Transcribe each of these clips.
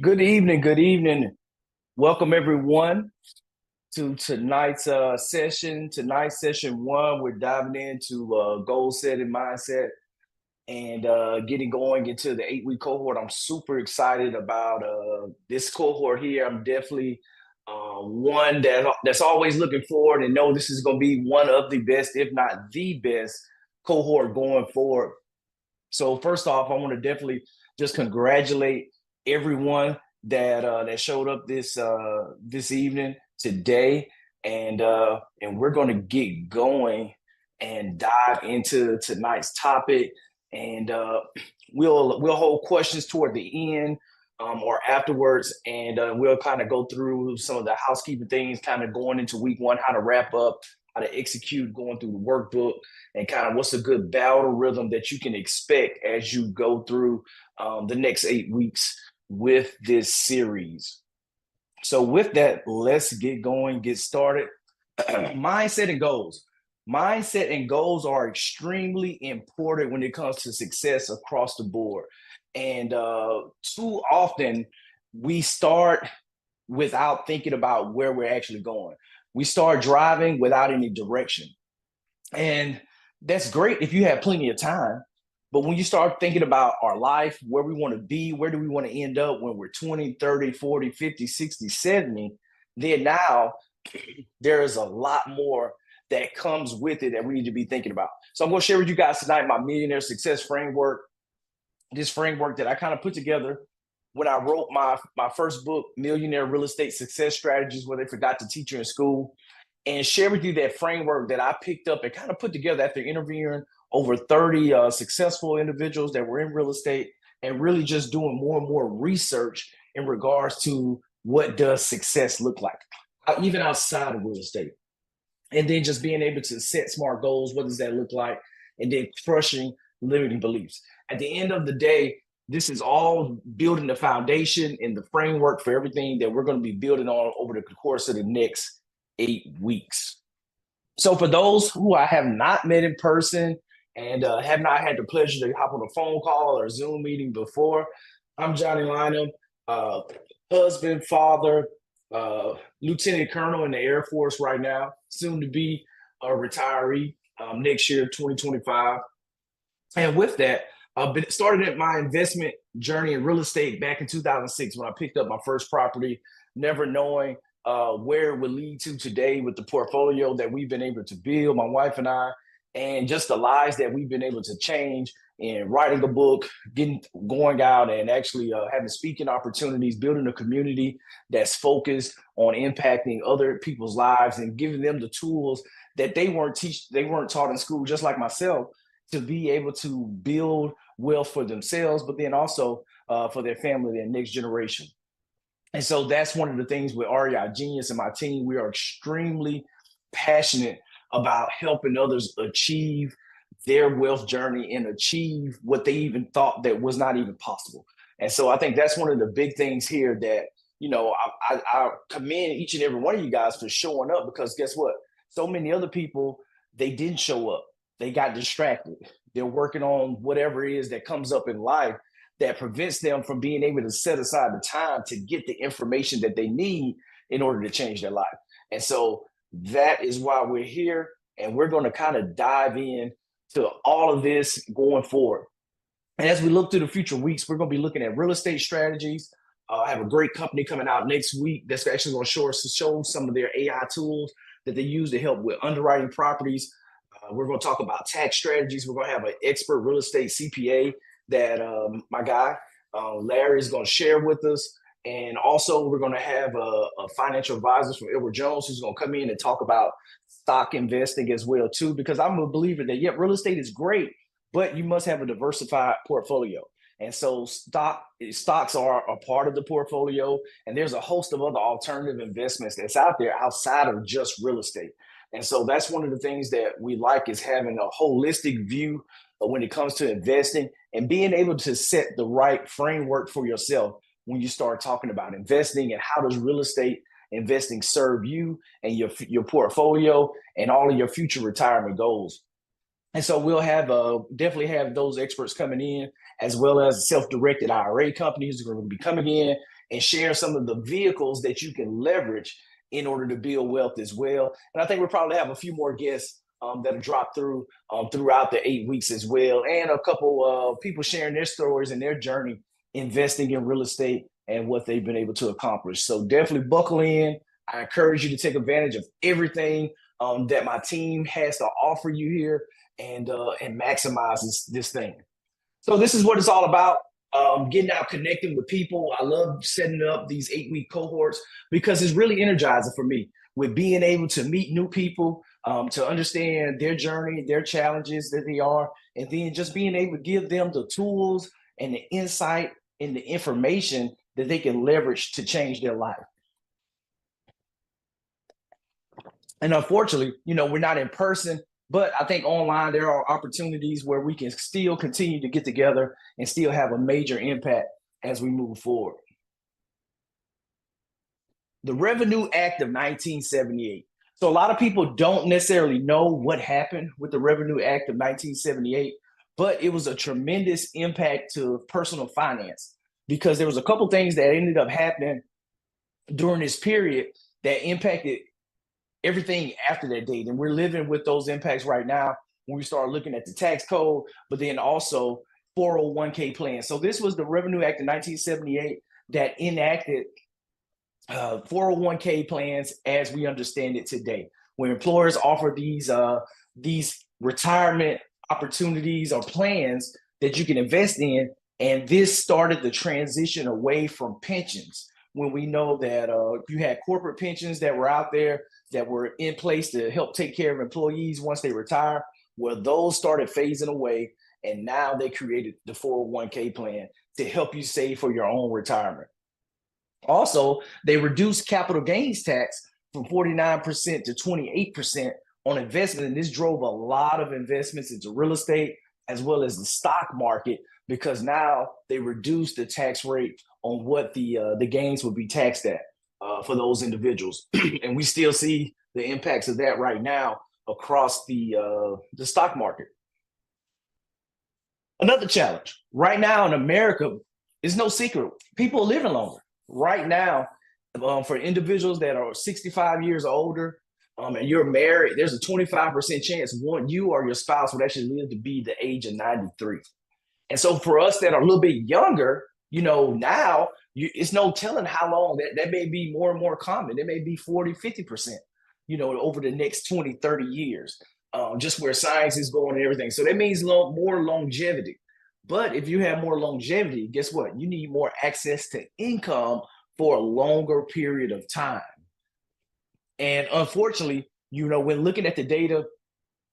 Good evening. Good evening. Welcome everyone to tonight's session. Tonight's session one, we're diving into goal setting mindset and getting going into the 8 week cohort. I'm super excited about this cohort here. I'm definitely one that's always looking forward and know this is going to be one of the best, if not the best, cohort going forward. So first off, I want to definitely just congratulate everyone that showed up this evening today, and we're going to get going and dive into tonight's topic, and we'll hold questions toward the end or afterwards, and we'll kind of go through some of the housekeeping things, kind of going into week one, how to wrap up, how to execute, going through the workbook and kind of what's a good battle rhythm that you can expect as you go through the next 8 weeks with this series. So, with that, let's get going, get started. Mindset and goals. Mindset and goals are extremely important when it comes to success across the board. And too often, we start without thinking about where we're actually going. We start driving without any direction. And that's great if you have plenty of time. But when you start thinking about our life, where we want to be, where do we want to end up when we're 20, 30, 40, 50, 60, 70, then now there is a lot more that comes with it that we need to be thinking about. So I'm going to share with you guys tonight my millionaire success framework, this framework that I kind of put together when I wrote my first book, Millionaire Real Estate Success Strategies, where they forgot to teach you in school, and share with you that framework that I picked up and kind of put together after interviewing over 30 successful individuals that were in real estate and really just doing more and more research in regards to what does success look like, even outside of real estate. And then just being able to set smart goals, what does that look like? And then crushing limiting beliefs. At the end of the day, this is all building the foundation and the framework for everything that we're going to be building on over the course of the next 8 weeks. So for those who I have not met in person and have not had the pleasure to hop on a phone call or Zoom meeting before, I'm Johnny Lynham, uh, husband, father, lieutenant colonel in the Air Force right now, soon to be a retiree next year, 2025. And with that, I've started my investment journey in real estate back in 2006 when I picked up my first property, never knowing where it would lead to today with the portfolio that we've been able to build, my wife and I, and just the lives that we've been able to change in writing a book, getting going out and actually having speaking opportunities, building a community that's focused on impacting other people's lives and giving them the tools that they weren't taught in school, just like myself, to be able to build wealth for themselves, but then also for their family, their next generation. And so that's one of the things with REI Genius and my team. We are extremely passionate about helping others achieve their wealth journey and achieve what they even thought that was not even possible. And so I think that's one of the big things here that, I commend each and every one of you guys for showing up, because guess what? So many other people, they didn't show up. They got distracted. They're working on whatever it is that comes up in life that prevents them from being able to set aside the time to get the information that they need in order to change their life. And so that is why we're here. And we're going to kind of dive in to all of this going forward. And as we look to the future weeks, we're going to be looking at real estate strategies. I have a great company coming out next week that's actually going to show some of their AI tools that they use to help with underwriting properties. We're going to talk about tax strategies. We're going to have an expert real estate CPA that my guy, Larry, is going to share with us. And also, we're going to have a financial advisor from Edward Jones who's going to come in and talk about stock investing as well, too, because I'm a believer that, yeah, real estate is great, but you must have a diversified portfolio. And so stocks are a part of the portfolio, and there's a host of other alternative investments that's out there outside of just real estate. And so that's one of the things that we like, is having a holistic view when it comes to investing and being able to set the right framework for yourself when you start talking about investing, and how does real estate investing serve you and your portfolio and all of your future retirement goals. And so we'll have definitely have those experts coming in, as well as self-directed IRA companies who are going to be coming in and sharing some of the vehicles that you can leverage in order to build wealth as well. And I think we'll probably have a few more guests that'll drop through throughout the 8 weeks as well, and a couple people sharing their stories and their journey investing in real estate and what they've been able to accomplish. So definitely buckle in. I encourage you to take advantage of everything that my team has to offer you here, and maximize this thing. So this is what it's all about. Getting out, connecting with people. I love setting up these 8 week cohorts because it's really energizing for me with being able to meet new people, to understand their journey, their challenges that they are, and then just being able to give them the tools and the insight and the information that they can leverage to change their life. And unfortunately, we're not in person, but I think online there are opportunities where we can still continue to get together and still have a major impact as we move forward. The Revenue Act of 1978. So a lot of people don't necessarily know what happened with the Revenue Act of 1978, but it was a tremendous impact to personal finance because there was a couple things that ended up happening during this period that impacted everything after that date. And we're living with those impacts right now when we start looking at the tax code, but then also 401k plans. So this was the Revenue Act of 1978 that enacted 401k plans as we understand it today, where employers offer these retirement opportunities or plans that you can invest in. And this started the transition away from pensions, when we know that you had corporate pensions that were out there that were in place to help take care of employees once they retire. Well, those started phasing away, and now they created the 401k plan to help you save for your own retirement. Also, they reduced capital gains tax from 49% to 28% on investment, and this drove a lot of investments into real estate as well as the stock market, because now they reduced the tax rate on what the gains would be taxed at for those individuals. And we still see the impacts of that right now across the stock market. Another challenge right now in America is no secret. People are living longer right now. For individuals that are 65 years or older, and you're married, there's a 25% chance you or your spouse would actually live to be the age of 93. And so for us that are a little bit younger, now it's no telling how long that may be more and more common. It may be 40, 50%, over the next 20, 30 years, just where science is going and everything. So that means more longevity. But if you have more longevity, guess what? You need more access to income for a longer period of time. And unfortunately, when looking at the data,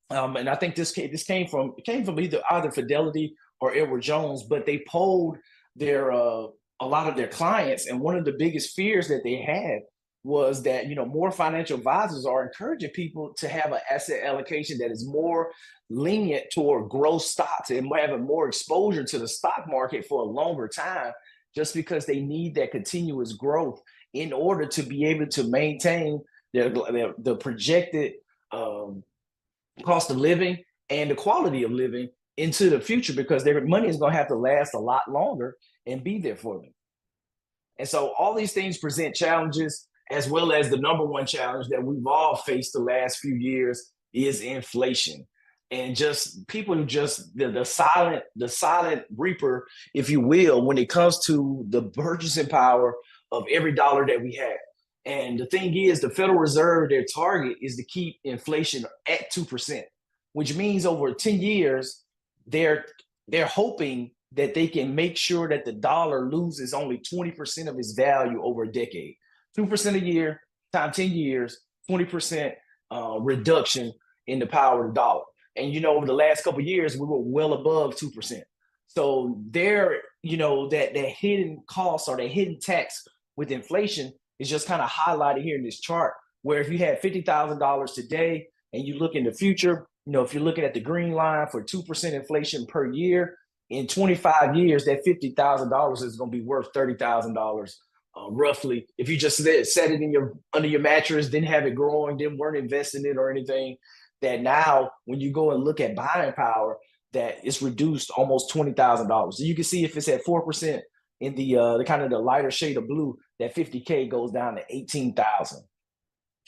and I think this came from either Fidelity or Edward Jones, but they polled a lot of their clients, and one of the biggest fears that they had was that more financial advisors are encouraging people to have an asset allocation that is more lenient toward growth stocks and having more exposure to the stock market for a longer time, just because they need that continuous growth in order to be able to maintain the projected cost of living and the quality of living into the future, because their money is going to have to last a lot longer and be there for them. And so all these things present challenges, as well as the number one challenge that we've all faced the last few years is inflation. And just people who just the silent reaper, if you will, when it comes to the purchasing power of every dollar that we have. And the thing is, the Federal Reserve, their target is to keep inflation at 2%, which means over 10 years, they're hoping that they can make sure that the dollar loses only 20% of its value over a decade. 2% a year, times 10 years, 20% reduction in the power of the dollar. And, over the last couple of years, we were well above 2%. So that hidden cost or the hidden tax with inflation is just kind of highlighted here in this chart, where if you had $50,000 today and you look in the future, if you're looking at the green line for 2% inflation per year, in 25 years, that $50,000 is going to be worth $30,000 roughly. If you just set it under your mattress, didn't have it growing, weren't investing in it or anything, that now when you go and look at buying power, that it's reduced almost $20,000. So you can see if it's at 4%, in the kind of the lighter shade of blue, that 50K goes down to 18,000.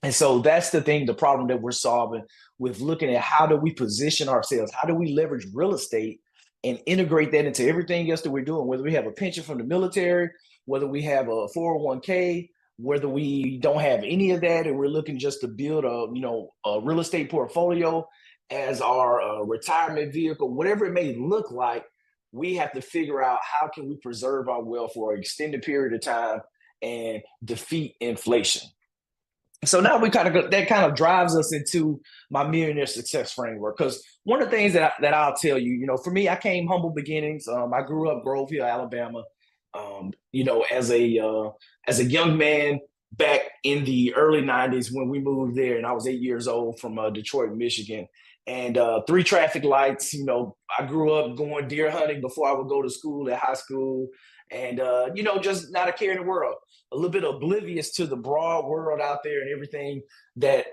And so that's the thing, the problem that we're solving with looking at how do we position ourselves? How do we leverage real estate and integrate that into everything else that we're doing, whether we have a pension from the military, whether we have a 401k, whether we don't have any of that and we're looking just to build a real estate portfolio as our retirement vehicle, whatever it may look like, we have to figure out how can we preserve our wealth for an extended period of time and defeat inflation. So now that kind of drives us into my millionaire success framework. Because one of the things that I'll tell you, for me, I came humble beginnings. I grew up Grove Hill, Alabama. As a young man back in the early '90s when we moved there, and I was 8 years old from Detroit, Michigan, and three traffic lights. I grew up going deer hunting before I would go to school at high school, and just not a care in the world, a little bit oblivious to the broad world out there and everything that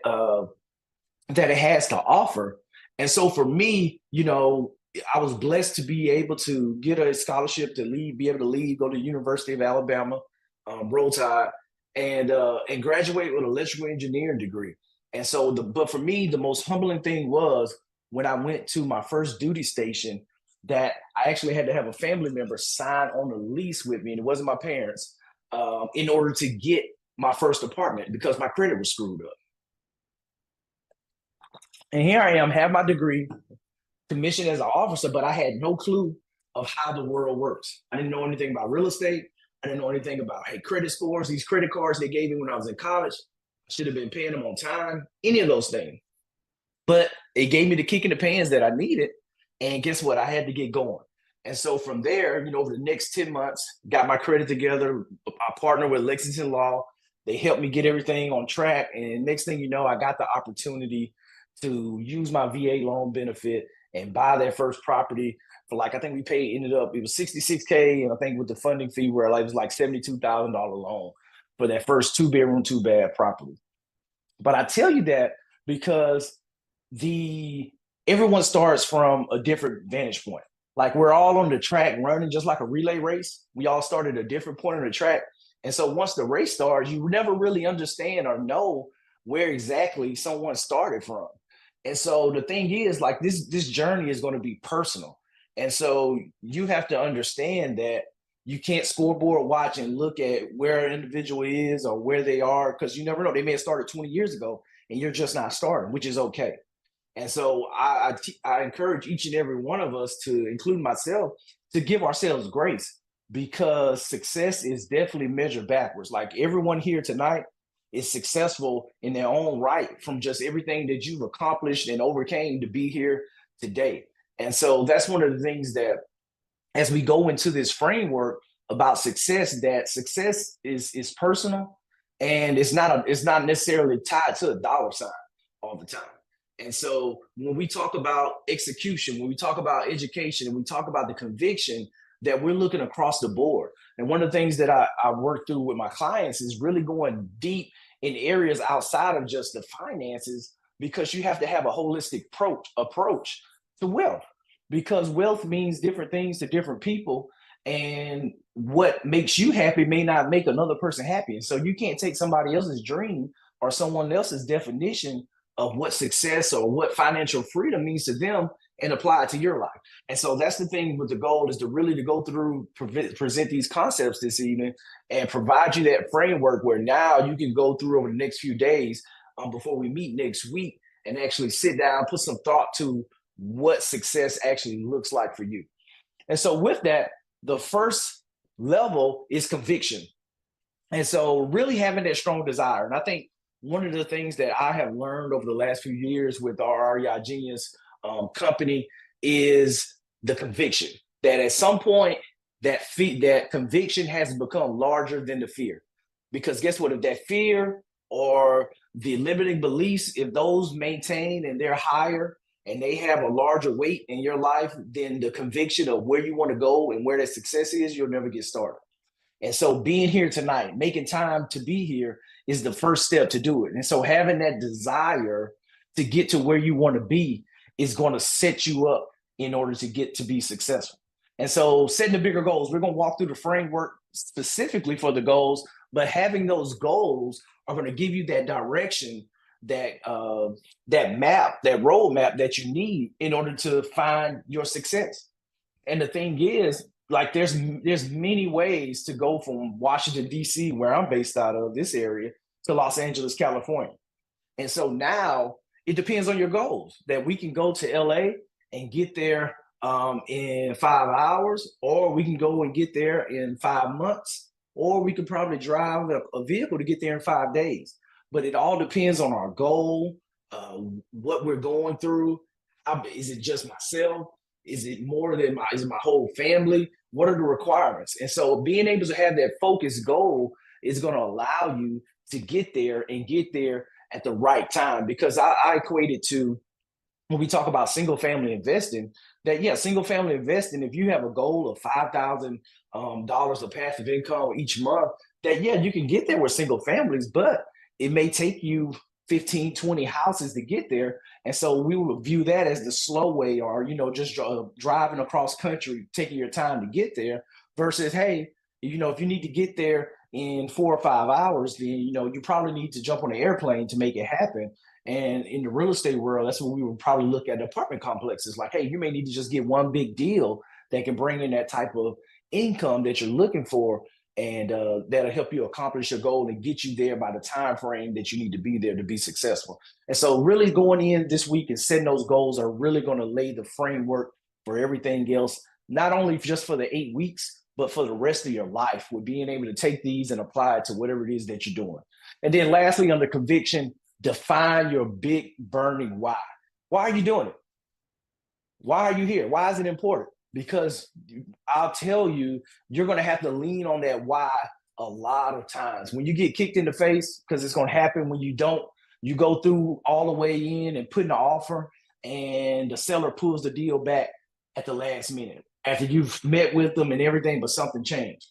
it has to offer. And so for me, I was blessed to be able to get a scholarship to leave, be able to leave, go to the University of Alabama, Roll Tide, and graduate with an electrical engineering degree. And so, but for me, the most humbling thing was when I went to my first duty station that I actually had to have a family member sign on the lease with me, and it wasn't my parents, in order to get my first apartment because my credit was screwed up. And here I am, have my degree, commissioned as an officer, but I had no clue of how the world works. I didn't know anything about real estate. I didn't know anything about, hey, credit scores, these credit cards they gave me when I was in college. I should have been paying them on time, any of those things. But it gave me the kick in the pants that I needed. And guess what? I had to get going. And so from there, over the next 10 months, got my credit together. I partnered with Lexington Law. They helped me get everything on track. And next thing you know, I got the opportunity to use my VA loan benefit and buy that first property for I think we paid, it was 66K. And I think with the funding fee where it was like $72,000 loan for that first 2-bedroom, 2-bath property. But I tell you that because everyone starts from a different vantage point. Like we're all on the track running just like a relay race. We all start at a different point on the track. And so once the race starts, you never really understand or know where exactly someone started from. And so the thing is, like this journey is going to be personal. And so you have to understand that you can't scoreboard watch and look at where an individual is or where they are, because you never know. They may have started 20 years ago and you're just not starting, which is okay. And so I encourage each and every one of us, to include myself, to give ourselves grace, because success is definitely measured backwards. Like everyone here tonight is successful in their own right from just everything that you've accomplished and overcame to be here today. And so that's one of the things that, as we go into this framework about success, that success is personal, and it's not necessarily tied to a dollar sign all the time. And so when we talk about execution, when we talk about education, and we talk about the conviction that we're looking across the board. And one of the things that I work through with my clients is really going deep in areas outside of just the finances, because you have to have a holistic approach to wealth, because wealth means different things to different people. And what makes you happy may not make another person happy. And so you can't take somebody else's dream or someone else's definition of what success or what financial freedom means to them and apply it to your life. And so that's the thing with the goal, is to really to go through, present these concepts this evening and provide you that framework where now you can go through over the next few days, before we meet next week, and actually sit down, put some thought to what success actually looks like for you. And so with that, the first level is conviction. And so really having that strong desire. And I think one of the things that I have learned over the last few years with our REI Genius company is the conviction that at some point that conviction has become larger than the fear. Because guess what? If that fear or the limiting beliefs, if those maintain and they're higher and they have a larger weight in your life than the conviction of where you want to go and where that success is, you'll never get started. And so being here tonight, making time to be here, is the first step to do it. And so having that desire to get to where you want to be is going to set you up in order to get to be successful. And so setting the bigger goals, we're going to walk through the framework specifically for the goals, but having those goals are going to give you that direction, that map, that roadmap that you need in order to find your success. And the thing is, like there's many ways to go from Washington, D.C., where I'm based out of this area, to Los Angeles, California. And so now it depends on your goals that we can go to LA and get there in 5 hours, or we can go and get there in 5 months, or we could probably drive a vehicle to get there in 5 days. But it all depends on our goal, what we're going through. Is it just myself? Is it more than is it my whole family? What are the requirements? And so being able to have that focused goal is going to allow you to get there and get there at the right time. Because I equate it to, when we talk about single family investing, that yeah, single family investing, if you have a goal of $5,000 of passive income each month, that yeah, you can get there with single families, but it may take you 15, 20 houses to get there. And so we will view that as the slow way, or just driving across country, taking your time to get there, versus hey, if you need to get there in 4 or 5 hours, then you probably need to jump on an airplane to make it happen. And in the real estate world, that's what we would probably look at apartment complexes. Like, hey, you may need to just get one big deal that can bring in that type of income that you're looking for, and that'll help you accomplish your goal and get you there by the time frame that you need to be there to be successful. And so really going in this week and setting those goals are really going to lay the framework for everything else, not only just for the 8 weeks, but for the rest of your life, with being able to take these and apply it to whatever it is that you're doing. And then lastly, under conviction, define your big burning why. Why are you doing it? Why are you here? Why is it important? Because I'll tell you, you're going to have to lean on that why a lot of times. When you get kicked in the face, because it's going to happen when you don't, you go through all the way in and put in an offer, and the seller pulls the deal back at the last minute after you've met with them and everything, but something changed.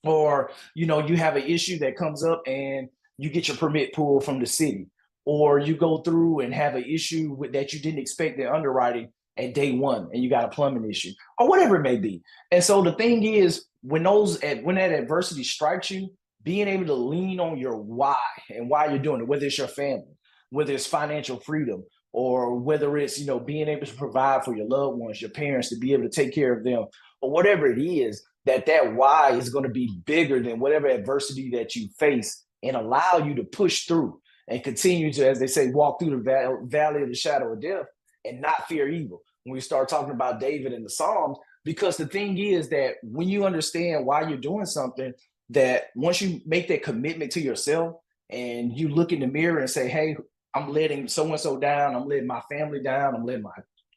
Or, you have an issue that comes up and you get your permit pulled from the city, or you go through and have an issue that you didn't expect in underwriting at day one, and you got a plumbing issue, or whatever it may be. And so the thing is, when that adversity strikes you, being able to lean on your why and why you're doing it, whether it's your family, whether it's financial freedom, or whether it's being able to provide for your loved ones, your parents, to be able to take care of them, or whatever it is, that why is going to be bigger than whatever adversity that you face, and allow you to push through and continue to, as they say, walk through the valley of the shadow of death and not fear evil. When we start talking about David in the Psalms, because the thing is that when you understand why you're doing something, that once you make that commitment to yourself and you look in the mirror and say, hey, I'm letting so-and-so down, I'm letting my family down, I'm letting my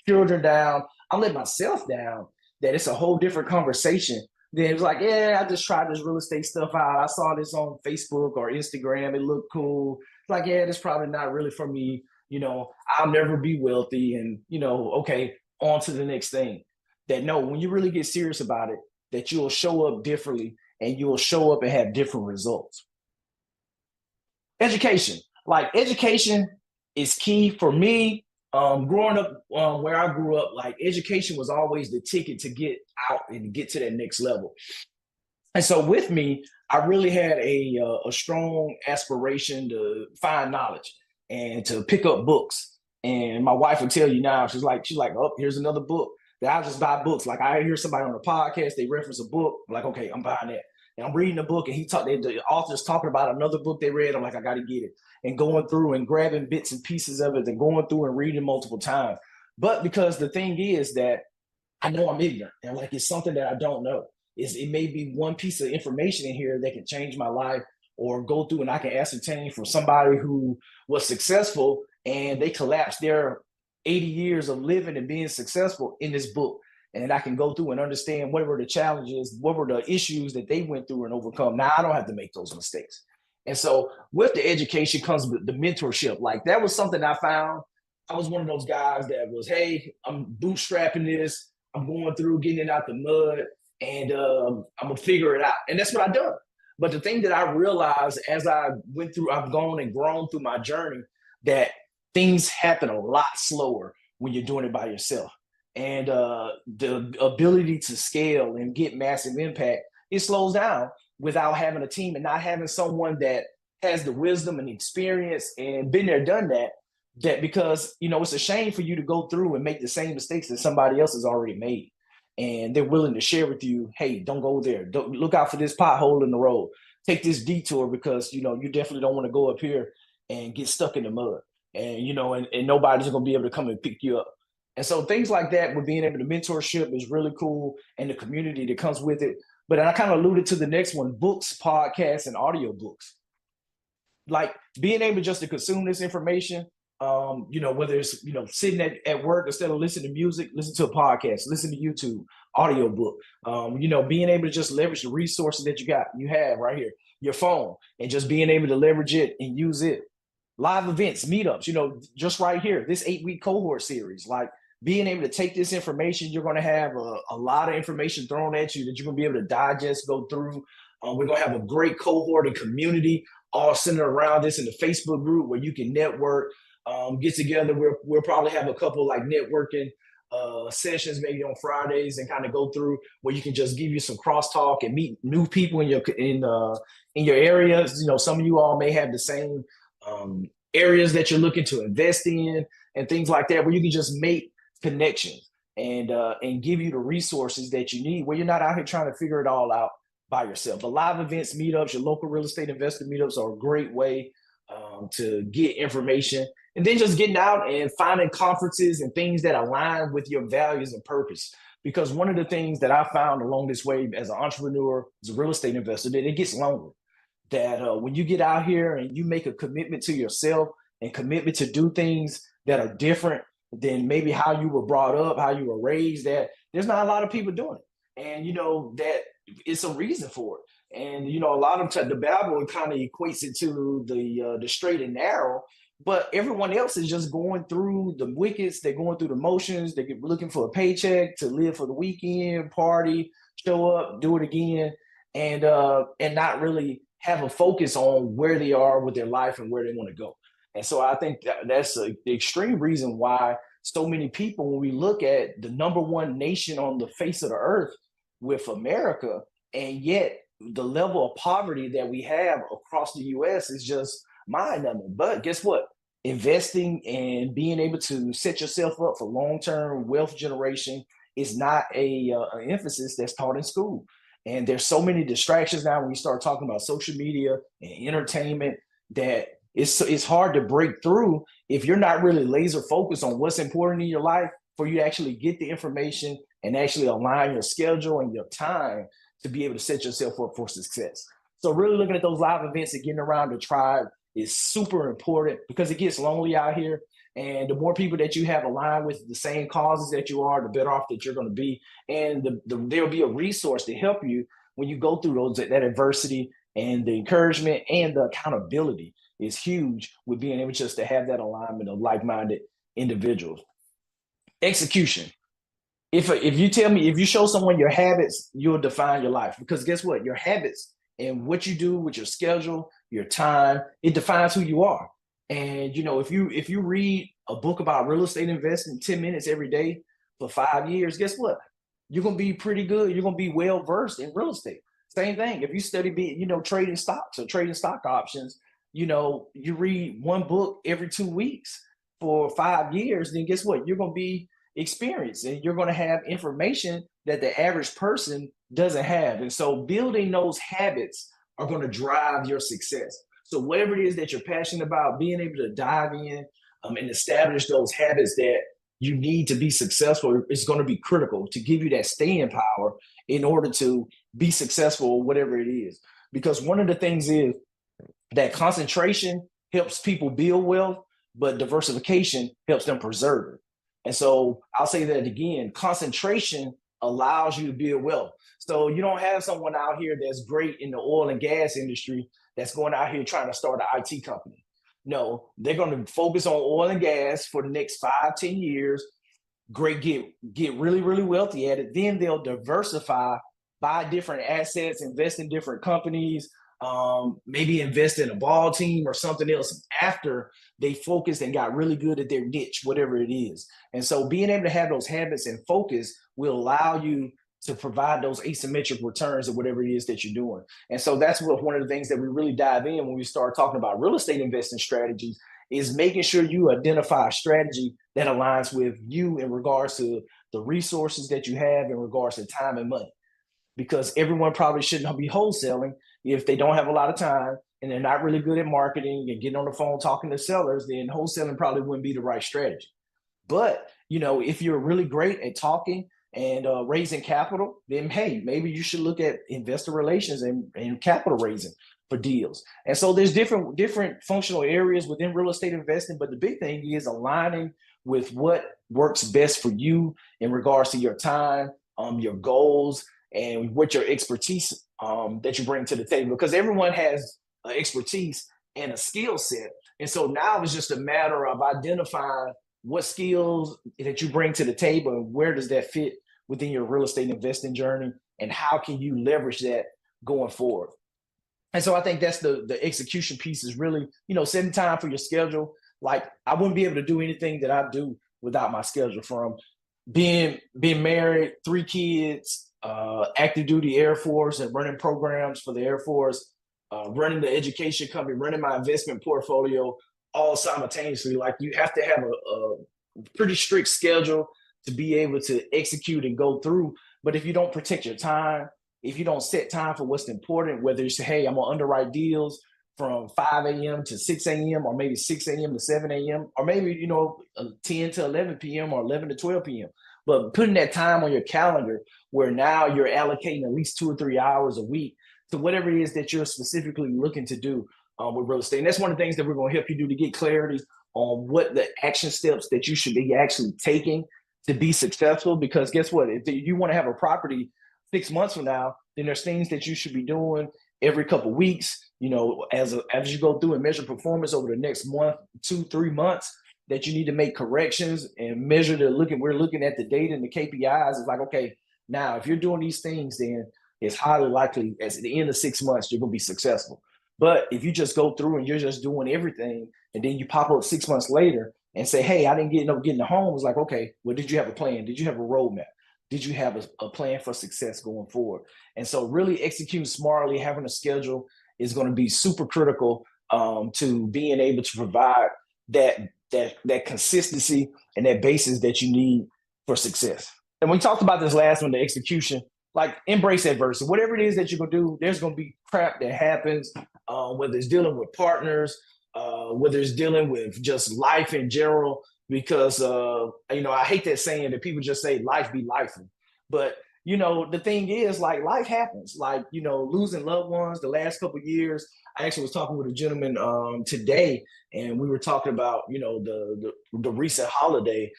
children down, I'm letting myself down, that it's a whole different conversation. Then it's like, yeah, I just tried this real estate stuff out. I saw this on Facebook or Instagram. It looked cool. It's like, yeah, this probably not really for me. I'll never be wealthy. And, okay, on to the next thing. That no, when you really get serious about it, that you'll show up differently, and you'll show up and have different results. Education. Like, education is key for me. Growing up where I grew up, like, education was always the ticket to get out and get to that next level. And so with me, I really had a strong aspiration to find knowledge and to pick up books. And my wife would tell you now, she's like, oh, here's another book. That I just buy books. Like, I hear somebody on a podcast, they reference a book. I'm like, okay, I'm buying that. And I'm reading the book, and the author's talking about another book they read. I'm like, I got to get it. And going through and grabbing bits and pieces of it, and going through and reading multiple times. But because the thing is that I know I'm ignorant, and like, it's something that I don't know. It may be one piece of information in here that can change my life, or go through and I can ascertain from somebody who was successful and they collapsed their 80 years of living and being successful in this book. And I can go through and understand what were the challenges, what were the issues that they went through and overcome. Now I don't have to make those mistakes. And so with the education comes the mentorship. Like, that was something I found. I was one of those guys that was, hey, I'm bootstrapping this. I'm going through, getting it out the mud, and I'm going to figure it out. And that's what I done. But the thing that I realized as I went through, I've gone and grown through my journey, that things happen a lot slower when you're doing it by yourself. and the ability to scale and get massive impact, it slows down without having a team and not having someone that has the wisdom and experience and been there, done that. That because it's a shame for you to go through and make the same mistakes that somebody else has already made, and they're willing to share with you, hey, don't go there. Don't look out for this pothole in the road. Take this detour because you definitely don't want to go up here and get stuck in the mud. And nobody's gonna be able to come and pick you up. And so things like that with being able to mentorship is really cool and the community that comes with it. But I kind of alluded to the next one, books, podcasts, and audio books. Like being able just to consume this information, whether it's sitting at work instead of listening to music, listen to a podcast, listen to YouTube, audio book. Being able to just leverage the resources that you have right here, your phone, and just being able to leverage it and use it. Live events, meetups, just right here, this 8-week cohort series, like being able to take this information, you're going to have a lot of information thrown at you that you're going to be able to digest, go through. We're going to have a great cohort and community all centered around this in the Facebook group where you can network, get together. We'll probably have a couple like networking sessions maybe on Fridays and kind of go through where you can just give you some crosstalk and meet new people in your areas. Some of you all may have the same areas that you're looking to invest in and things like that, where you can just make connections and give you the resources that you need, where you're not out here trying to figure it all out by yourself. But live events, meetups, your local real estate investor meetups are a great way to get information, and then just getting out and finding conferences and things that align with your values and purpose. Because one of the things that I found along this way as an entrepreneur, as a real estate investor, that it gets lonely. That when you get out here and you make a commitment to yourself and commitment to do things that are different than maybe how you were brought up, how you were raised, that there's not a lot of people doing it. And that it's a reason for it. And a lot of the Bible kind of equates it to the straight and narrow, but everyone else is just going through the wickets. They're going through the motions. They're looking for a paycheck to live for the weekend, party, show up, do it again, and not really have a focus on where they are with their life and where they want to go. And so I think that's the extreme reason why so many people, when we look at the number one nation on the face of the earth with America, and yet the level of poverty that we have across the US is just mind-numbing. But guess what? Investing and being able to set yourself up for long-term wealth generation is not an emphasis that's taught in school. And there's so many distractions now when you start talking about social media and entertainment that it's hard to break through if you're not really laser focused on what's important in your life for you to actually get the information and actually align your schedule and your time to be able to set yourself up for success. So really looking at those live events and getting around the tribe is super important because it gets lonely out here. And the more people that you have aligned with the same causes that you are, the better off that you're going to be. And there'll be a resource to help you when you go through that adversity, and the encouragement and the accountability is huge with being able just to have that alignment of like-minded individuals. Execution. If you show someone your habits, you'll define your life. Because guess what? Your habits and what you do with your schedule, your time, it defines who you are. And if you read a book about real estate investing 10 minutes every day for 5 years, guess what? You're gonna be pretty good. You're gonna be well versed in real estate. Same thing. If you study trading stocks or trading stock options, you read one book every 2 weeks for 5 years, then guess what? You're gonna be experienced and you're gonna have information that the average person doesn't have. And so building those habits are gonna drive your success. So whatever it is that you're passionate about, being able to dive in and establish those habits that you need to be successful is going to be critical to give you that staying power in order to be successful, whatever it is. Because one of the things is that concentration helps people build wealth, but diversification helps them preserve it. And so I'll say that again, concentration allows you to build wealth. So you don't have someone out here that's great in the oil and gas industry that's going out here trying to start an IT company. No, they're going to focus on oil and gas for the next 5-10 years. Great, get really, really wealthy at it. Then they'll diversify, buy different assets, invest in different companies, maybe invest in a ball team or something else after they focused and got really good at their niche, whatever it is. And so being able to have those habits and focus will allow you to provide those asymmetric returns of whatever it is that you're doing. And so that's what one of the things that we really dive in when we start talking about real estate investing strategies is making sure you identify a strategy that aligns with you in regards to the resources that you have in regards to time and money. Because everyone probably shouldn't be wholesaling if they don't have a lot of time and they're not really good at marketing and getting on the phone talking to sellers, then wholesaling probably wouldn't be the right strategy. But if you're really great at talking and raising capital, then hey, maybe you should look at investor relations and capital raising for deals. And so there's different functional areas within real estate investing, but the big thing is aligning with what works best for you in regards to your time, your goals, and what your expertise that you bring to the table. Because everyone has expertise and a skill set. And so now it's just a matter of identifying what skills that you bring to the table and where does that fit within your real estate investing journey and how can you leverage that going forward. And so I think that's the execution piece is really, setting time for your schedule. Like I wouldn't be able to do anything that I do without my schedule, from being married, 3 kids, active duty Air Force and running programs for the Air Force, running the education company, running my investment portfolio, all simultaneously. Like you have to have a pretty strict schedule to be able to execute and go through. But if you don't protect your time, if you don't set time for what's important, whether you say, hey, I'm gonna underwrite deals from 5 a.m. to 6 a.m. or maybe 6 a.m. to 7 a.m. or maybe 10 to 11 p.m. or 11 to 12 p.m. But putting that time on your calendar where now you're allocating at least 2 or 3 hours a week to whatever it is that you're specifically looking to do with real estate. And that's one of the things that we're going to help you do to get clarity on what the action steps that you should be actually taking to be successful. Because guess what? If you want to have a property 6 months from now, then there's things that you should be doing every couple of weeks, as you go through and measure performance over the next month, 2, 3 months, that you need to make corrections and measure we're looking at the data and the KPIs. It's like, okay, now if you're doing these things, then it's highly likely at the end of 6 months, you're going to be successful. But if you just go through and you're just doing everything, and then you pop up 6 months later and say, hey, I didn't get getting the home, it's like, okay, well, did you have a plan? Did you have a roadmap? Did you have a plan for success going forward? And so really executing smartly, having a schedule is going to be super critical to being able to provide that consistency and that basis that you need for success. And we talked about this last one, the execution. Like embrace adversity. Whatever it is that you're gonna do, there's gonna be crap that happens, whether it's dealing with partners, whether it's dealing with just life in general. Because I hate that saying that people just say life be life, but the thing is, like, life happens. Like losing loved ones the last couple of years. I actually was talking with a gentleman today, and we were talking about the recent holiday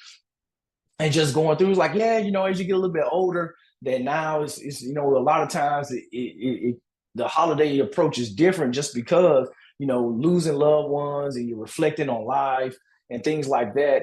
and just going through. It's like, yeah, as you get a little bit older, that now it's a lot of times the holiday approach is different just because losing loved ones and you're reflecting on life and things like that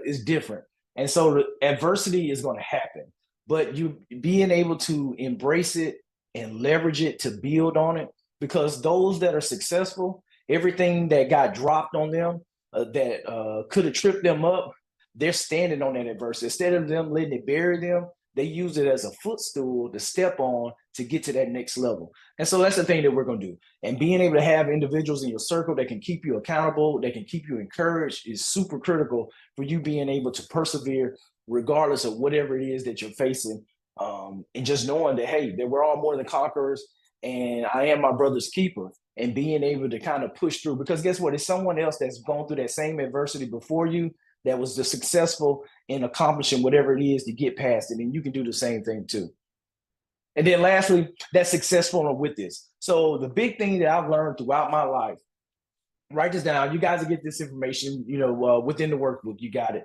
is different. And so the adversity is going to happen, but you being able to embrace it and leverage it to build on it, because those that are successful, everything that got dropped on them that could have tripped them up, they're standing on that adversity. Instead of them letting it bury them, they use it as a footstool to step on to get to that next level. And so that's the thing that we're going to do. And being able to have individuals in your circle that can keep you accountable, that can keep you encouraged, is super critical for you being able to persevere regardless of whatever it is that you're facing. And just knowing that, hey, that we're all more than conquerors and I am my brother's keeper, and being able to kind of push through. Because guess what? It's someone else that's gone through that same adversity before you that was the successful in accomplishing whatever it is to get past it. And you can do the same thing too. And then lastly, that's successful with this. So the big thing that I've learned throughout my life, write this down. You guys will get this information, within the workbook. You got it.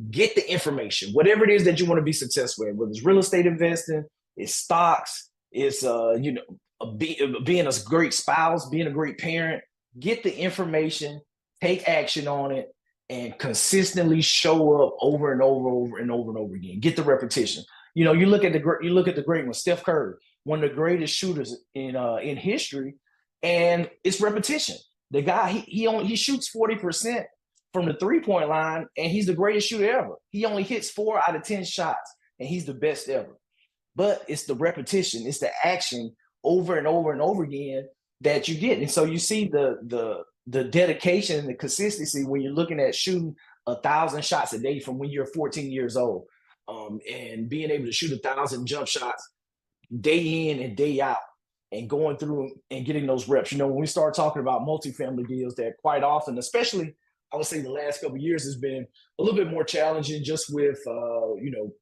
Get the information, whatever it is that you want to be successful in, whether it's real estate investing, it's stocks, it's being a great spouse, being a great parent. Get the information, take action on it, and consistently show up over and over and over again. Get the repetition. You look at the great one, Steph Curry, one of the greatest shooters in history, and it's repetition. The guy he shoots 40% from the 3-point line, and he's the greatest shooter ever. He only hits 4 out of 10 shots, and he's the best ever. But it's the repetition, it's the action over and over and over again that you get. And so you see the dedication and the consistency when you're looking at shooting 1,000 shots a day from when you're 14 years old, and being able to shoot 1,000 jump shots day in and day out, and going through and getting those reps. When we start talking about multifamily deals, that quite often, especially I would say the last couple of years, has been a little bit more challenging, just with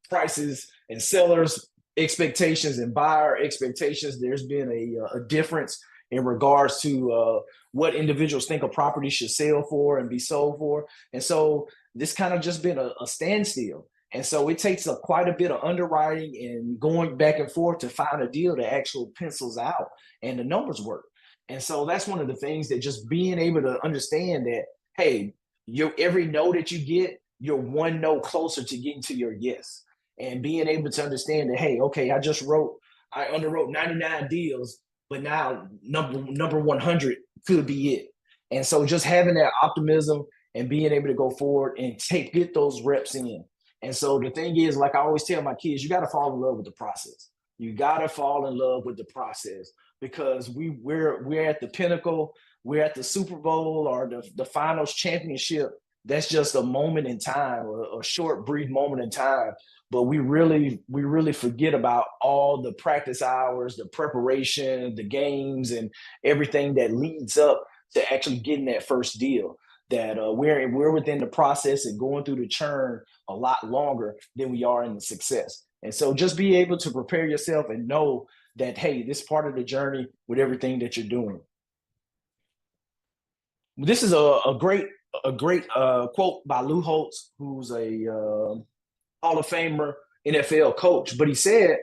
prices and sellers expectations and buyer expectations. There's been a difference in regards to what individuals think a property should sell for and be sold for. And so this kind of just been a standstill. And so it takes quite a bit of underwriting and going back and forth to find a deal that actually pencils out and the numbers work. And so that's one of the things, that just being able to understand that, hey, every no that you get, you're one no closer to getting to your yes. And being able to understand that, hey, okay, I underwrote 99 deals, but now number 100 could be it. And so just having that optimism and being able to go forward and get those reps in. And so the thing is, like I always tell my kids, you got to fall in love with the process. You got to fall in love with the process, because we're at the pinnacle, we're at the Super Bowl or the finals championship. That's just a moment in time, a short, brief moment in time. But we really forget about all the practice hours, the preparation, the games, and everything that leads up to actually getting that first deal. That we're within the process and going through the churn a lot longer than we are in the success. And so just be able to prepare yourself and know that, hey, this is part of the journey with everything that you're doing. This is a great quote by Lou Holtz, who's a Hall of Famer NFL coach. But he said,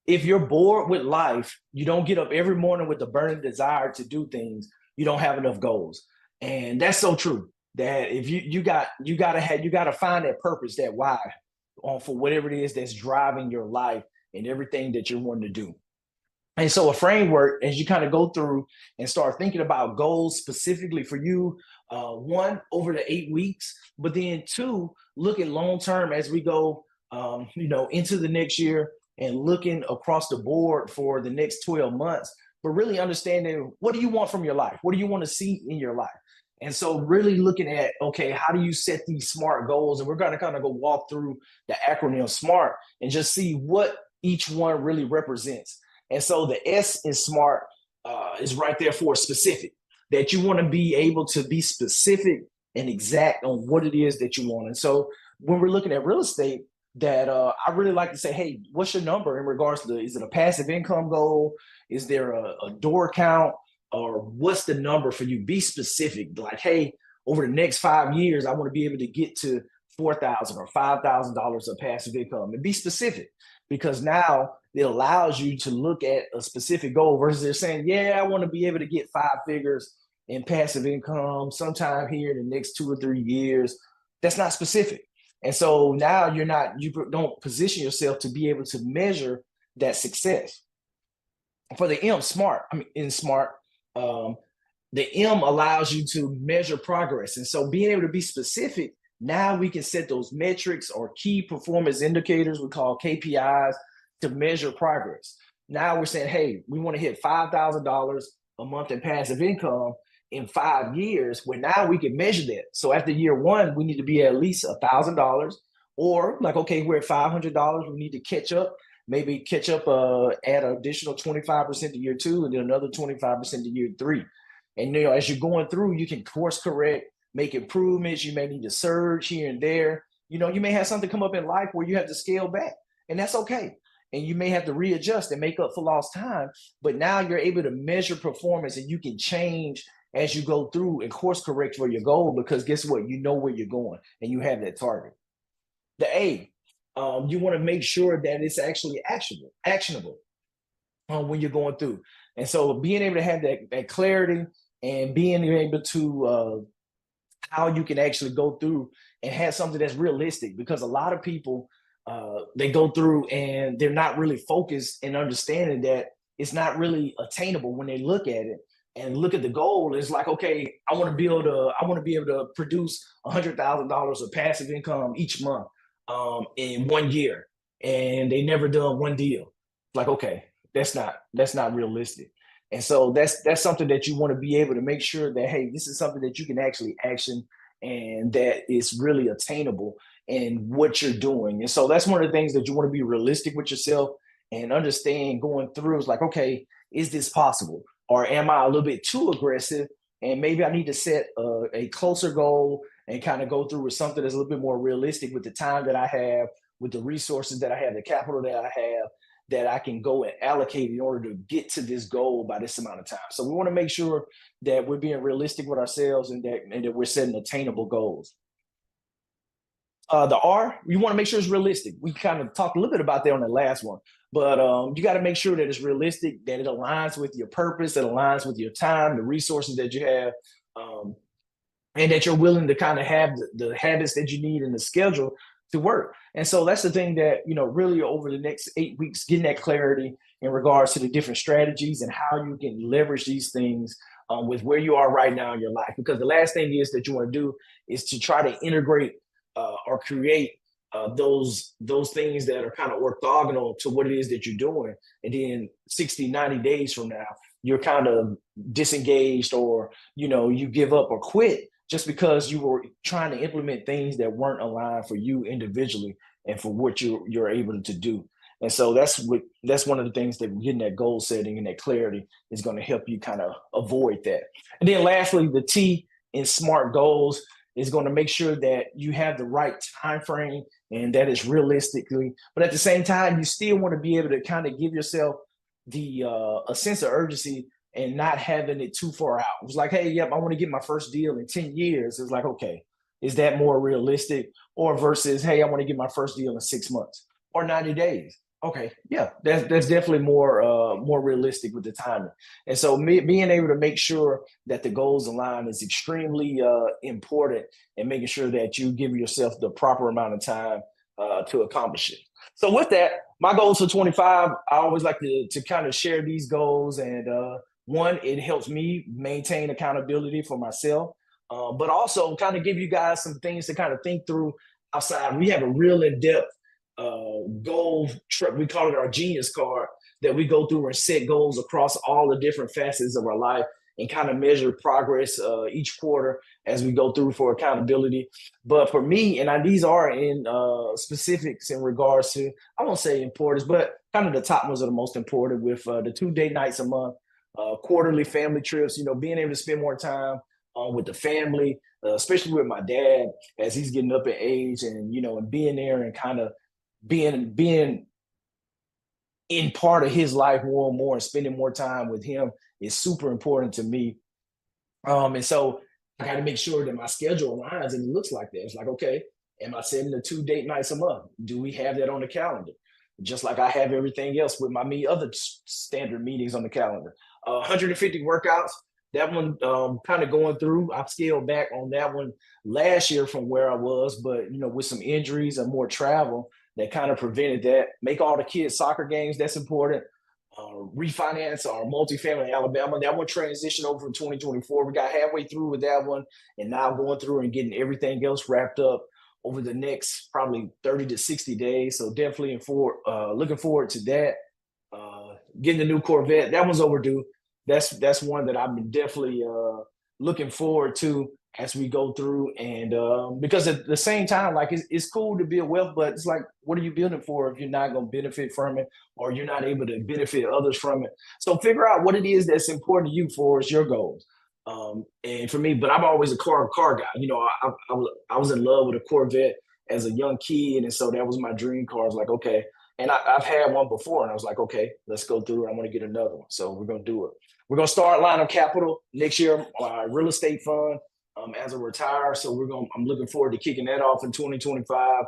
if you're bored with life, you don't get up every morning with the burning desire to do things, you don't have enough goals. And that's so true. That if you gotta find that purpose, that why, for whatever it is that's driving your life and everything that you're wanting to do. And so a framework, as you kind of go through and start thinking about goals specifically for you, one, over the 8 weeks, but then two, look at long term as we go, into the next year, and looking across the board for the next 12 months, but really understanding, what do you want from your life? What do you want to see in your life? And so really looking at, okay, how do you set these SMART goals? And we're going to kind of go walk through the acronym SMART and just see what each one really represents. And so the S in SMART is right there for specific, that you want to be able to be specific and exact on what it is that you want. And so when we're looking at real estate, that I really like to say, hey, what's your number in regards to is it a passive income goal? Is there a door count? Or what's the number for you? Be specific. Like, hey, over the next 5 years, I want to be able to get to $4,000 or $5,000 of passive income, and be specific, because now it allows you to look at a specific goal versus they're saying, yeah, I want to be able to get 5 figures in passive income sometime here in the next 2 or 3 years. That's not specific. And so now you don't position yourself to be able to measure that success. For the M, SMART, in SMART, the M allows you to measure progress. And so being able to be specific, now we can set those metrics or key performance indicators, we call KPIs, to measure progress. Now we're saying, hey, we want to hit $5,000 a month in passive income in 5 years, where now we can measure that. So after year 1, we need to be at least $1,000, or like, okay, we're at $500, we need to catch up, add an additional 25% to year 2, and then another 25% to year 3. And as you're going through, you can course correct, make improvements. You may need to surge here and there. You may have something come up in life where you have to scale back, and that's okay. And you may have to readjust and make up for lost time. But now you're able to measure performance, and you can change as you go through and course correct for your goal, because guess what? You know where you're going and you have that target. The A, you want to make sure that it's actually actionable when you're going through. And so being able to have that clarity and being able to how you can actually go through and have something that's realistic, because a lot of people they go through and they're not really focused and understanding that it's not really attainable when they look at it and look at the goal. It's like, okay, I want to be able to produce $100,000 of passive income each month in 1 year, and they never done one deal. Like, okay, that's not realistic. And so that's something that you want to be able to make sure that, hey, this is something that you can actually action and that is really attainable in what you're doing. And so that's one of the things that you want to be realistic with yourself and understand going through is like, okay, is this possible? Or am I a little bit too aggressive? And maybe I need to set a closer goal and kind of go through with something that's a little bit more realistic with the time that I have, with the resources that I have, the capital that I have, that I can go and allocate in order to get to this goal by this amount of time. So we want to make sure that we're being realistic with ourselves and that we're setting attainable goals. The R, you want to make sure it's realistic. We kind of talked a little bit about that on the last one, but you got to make sure that it's realistic, that it aligns with your purpose, that aligns with your time, the resources that you have, um, and that you're willing to kind of have the habits that you need in the schedule to work. And so that's the thing that, really over the next 8 weeks, getting that clarity in regards to the different strategies and how you can leverage these things with where you are right now in your life. Because the last thing is that you want to do is to try to integrate or create those things that are kind of orthogonal to what it is that you're doing. And then 60, 90 days from now, you're kind of disengaged, or you give up or quit just because you were trying to implement things that weren't aligned for you individually and for what you're able to do. And so that's one of the things that getting that goal setting and that clarity is going to help you kind of avoid that. And then lastly, the T in SMART goals is going to make sure that you have the right time frame and that is realistically, but at the same time, you still want to be able to kind of give yourself the a sense of urgency and not having it too far out. It was like, hey, yep, I want to get my first deal in 10 years. It's like, okay, is that more realistic? Or versus, hey, I want to get my first deal in 6 months or 90 days. Okay, yeah, that's definitely more realistic with the timing. And so being able to make sure that the goals align is extremely important, and making sure that you give yourself the proper amount of time to accomplish it. So with that, my goals for 25, I always like to kind of share these goals. And one, it helps me maintain accountability for myself, but also kind of give you guys some things to kind of think through outside. We have a real in-depth goal trip. We call it our genius card, that we go through and set goals across all the different facets of our life and kind of measure progress each quarter as we go through for accountability. But for me, and these are in specifics in regards to, I won't say importance, but kind of the top ones are the most important, with the 2 date nights a month, quarterly family trips, being able to spend more time with the family, especially with my dad as he's getting up in age, and being there and kind of being in part of his life more and more and spending more time with him is super important to me. And so I got to make sure that my schedule aligns and it looks like that. It's like, okay, am I setting the 2 date nights a month? Do we have that on the calendar? Just like I have everything else with my other standard meetings on the calendar. 150 workouts. That one kind of going through. I've scaled back on that one last year from where I was, but with some injuries and more travel, that kind of prevented that. Make all the kids soccer games. That's important. Refinance our multifamily in Alabama. That one transitioned over in 2024. We got halfway through with that one, and now going through and getting everything else wrapped up over the next probably 30 to 60 days. So definitely looking forward to that. Getting the new Corvette. That one's overdue. That's one that I've been definitely looking forward to as we go through. And because at the same time, like it's cool to build wealth, but it's like, what are you building for if you're not going to benefit from it, or you're not able to benefit others from it? So figure out what it is that's important to you for your goals. And for me, but I'm always a car guy. I was in love with a Corvette as a young kid, and so that was my dream car. I was like, okay. And I've had one before, and I was like, okay, let's go through it. I'm going to get another one. So we're going to do it. We're going to start line of capital next year, real estate fund, as a retire. So I'm looking forward to kicking that off in 2025.